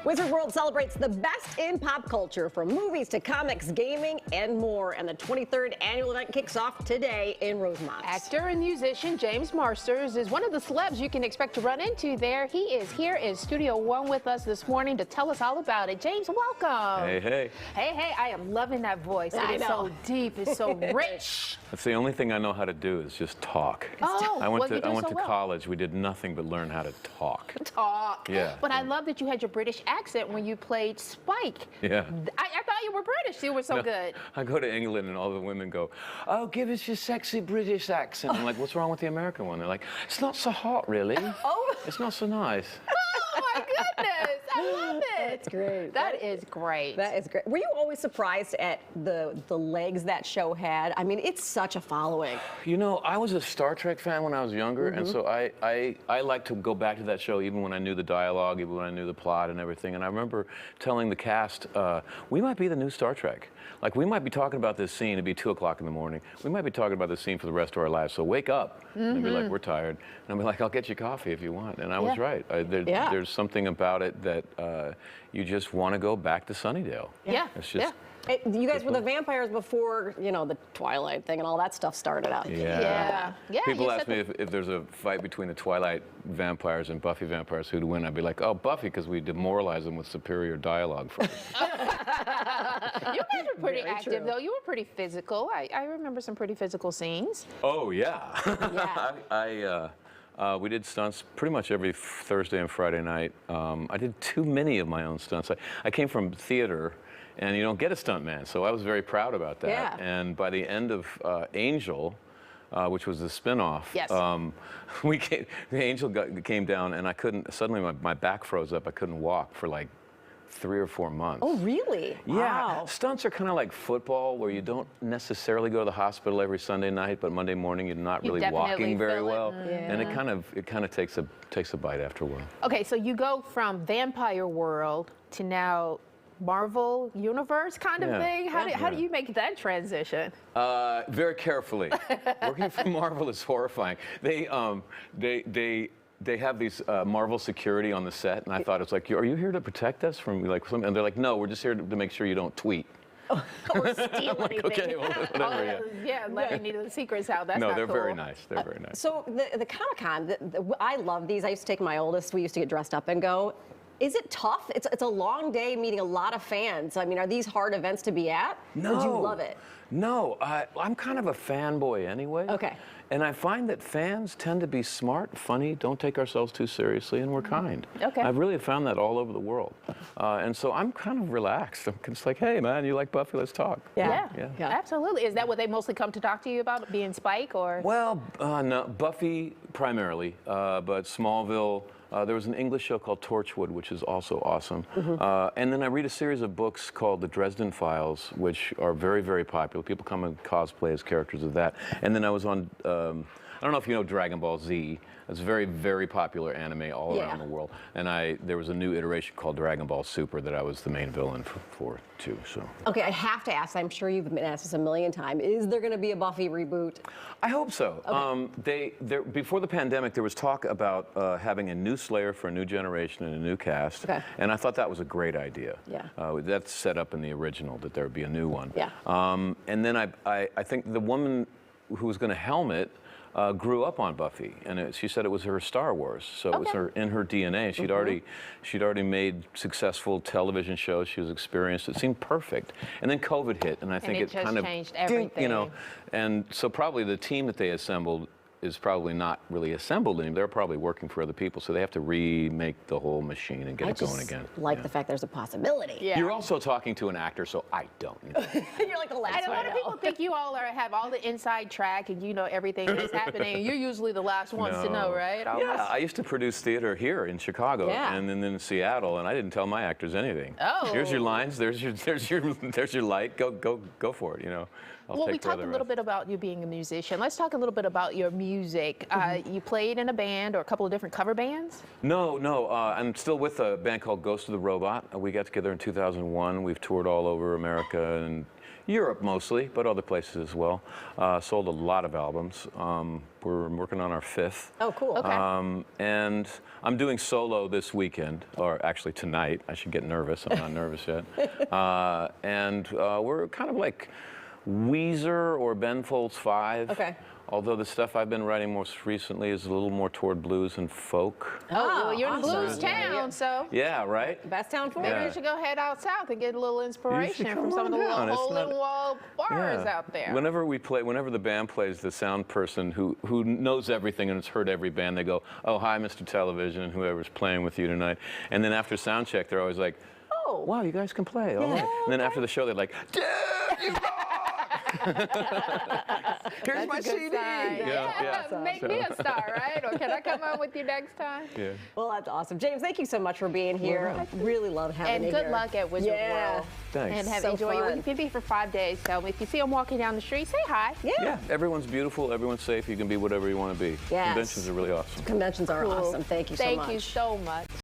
Wizard World celebrates the best in pop culture, from movies to comics, gaming, and more. And the 23rd annual event kicks off today in Rosemont. Actor and musician James Marsters is one of the celebs you can expect to run into there. He is here in Studio One with us this morning to tell us all about it. James, welcome. Hey, hey. Hey, hey, I am loving that voice. It is so deep, it's so rich. That's the only thing I know how to do is just talk. Oh, I went to well. college. We did nothing but learn how to talk. Talk. Yeah. But I love that you had your British accent when you played Spike. Yeah. I thought you were British. You were so good. I go to England and all the women go, "Oh, give us your sexy British accent." I'm like, "What's wrong with the American one?" They're like, "It's not so hot, really. Oh. It's not so nice." Oh my goodness, I love it. That's great. That is great. That is great. Were you always surprised at the legs that show had? I mean, it's such a following. You know, I was a Star Trek fan when I was younger, and so I like to go back to that show even when I knew the dialogue, even when I knew the plot and everything. And I remember telling the cast, we might be the new Star Trek. Like, we might be talking about this scene, it'd be 2 o'clock in the morning. We might be talking about this scene for the rest of our lives, so wake up. And they'd be like, "We're tired." And I'd be like, "I'll get you coffee if you want." And I was right. There's something about it that you just want to go back to Sunnydale. Yeah. It's just. You guys were the vampires before, you know, the Twilight thing and all that stuff started out. Yeah. People ask me if there's a fight between the Twilight vampires and Buffy vampires, who'd win? I'd be like, "Oh, Buffy, because we demoralize them with superior dialogue first." You guys were pretty active, though. You were pretty physical. I remember some pretty physical scenes. Oh, yeah. We did stunts pretty much every Thursday and Friday night. I did too many of my own stunts. I came from theater, and you don't get a stunt man, so I was very proud about that. Yeah. And by the end of Angel, which was the spin-off, Yes. the Angel came down, and I couldn't, suddenly my back froze up. I couldn't walk for like 3 or 4 months. Oh, really? Yeah, Wow. stunts are kind of like football, where you don't necessarily go to the hospital every Sunday night, but Monday morning you're not really walking very well, and it kind of takes a bite after a while. Okay, so you go from vampire world to now Marvel Universe kind of thing. How do you make that transition? Very carefully. Working for Marvel is horrifying. They have these Marvel security on the set, and I thought, it's like, "Are you here to protect us from like something?" And they're like, "No, we're just here to make sure you don't tweet." Or steal anything. Okay, well, whatever, let me know the secrets out. That's no, not they're cool. very nice. They're very nice. So the Comic-Con, I love these. I used to take my oldest. We used to get dressed up and go. Is it tough? It's a long day meeting a lot of fans. I mean, are these hard events to be at? No. Or do you love it? No, I'm kind of a fanboy anyway. Okay. And I find that fans tend to be smart, funny, don't take ourselves too seriously, and we're kind. Okay. I've really found that all over the world. And so I'm kind of relaxed. I'm just like, "Hey, man, you like Buffy? Let's talk." Yeah, absolutely. Is that what they mostly come to talk to you about, being Spike, or? Well, no, Buffy primarily, but Smallville. There was an English show called Torchwood, which is also awesome. And then I read a series of books called The Dresden Files, which are very, very popular. People come and cosplay as characters of that. And then I was on, I don't know if you know Dragon Ball Z. It's a very, very popular anime all around the world. And there was a new iteration called Dragon Ball Super that I was the main villain for too. So. Okay, I have to ask. I'm sure you've been asked this a million times. Is there going to be a Buffy reboot? I hope so. Okay. Before the pandemic, there was talk about having a new Slayer for a new generation and a new cast. Okay. And I thought that was a great idea. Yeah. That's set up in the original, that there would be a new one. Yeah. And then I think the woman who was going to helm it grew up on Buffy, and she said it was her Star Wars, so it was in her DNA. She'd already made successful television shows. She was experienced. It seemed perfect, and then COVID hit, and I think it kind of changed everything. You know, and so probably the team that they assembled is probably not really assembled anymore. They're probably working for other people, so they have to remake the whole machine and get it going again. I like the fact there's a possibility. Yeah. You're also talking to an actor, so I don't know. You're like the last And a lot of people think you all have all the inside track and you know everything that's happening. You're usually the last ones to know, right? Almost. Yeah, I used to produce theater here in Chicago and then in Seattle, and I didn't tell my actors anything. Oh. Here's your lines. There's your light. Go for it. You know. Well, we talked a little bit about you being a musician. Let's talk a little bit about your music. You played in a band or a couple of different cover bands? No. I'm still with a band called Ghost of the Robot. We got together in 2001. We've toured all over America and Europe mostly, but other places as well. Sold a lot of albums. We're working on our 5th. Oh, cool. Okay. And I'm doing solo this weekend, or actually tonight. I should get nervous. I'm not nervous yet. And we're kind of like Weezer or Ben Folds 5. Okay. Although the stuff I've been writing most recently is a little more toward blues and folk. Oh, well, you're in awesome. blues town, so Yeah, right? Best town for maybe it. you should go head out south and get a little inspiration come from some of the on down. little It's not- hole-in-wall bars Yeah. out there. Whenever the band plays, the sound person who knows everything and has heard every band, they go, "Oh, hi, Mr. Television," and whoever's playing with you tonight. And then after sound check, they're always like, "Oh, wow, you guys can play." All right. And then after the show, they're like, "Dude, you rock!" Here's my That's a good CD. sign. Yeah. Make me a star, right? Or can I come on with you next time? Yeah. Well, that's awesome. James, thank you so much for being here. I really love having And you good here. luck at Wizard Yeah. World. Thanks. And have So enjoy it. fun. You'll be for 5 days, so if you see them walking down the street, say hi. Yeah, everyone's beautiful, everyone's safe. You can be whatever you want to be. Yes. Conventions are really awesome. Conventions are Cool. awesome. Thank you so much. Thank you so much.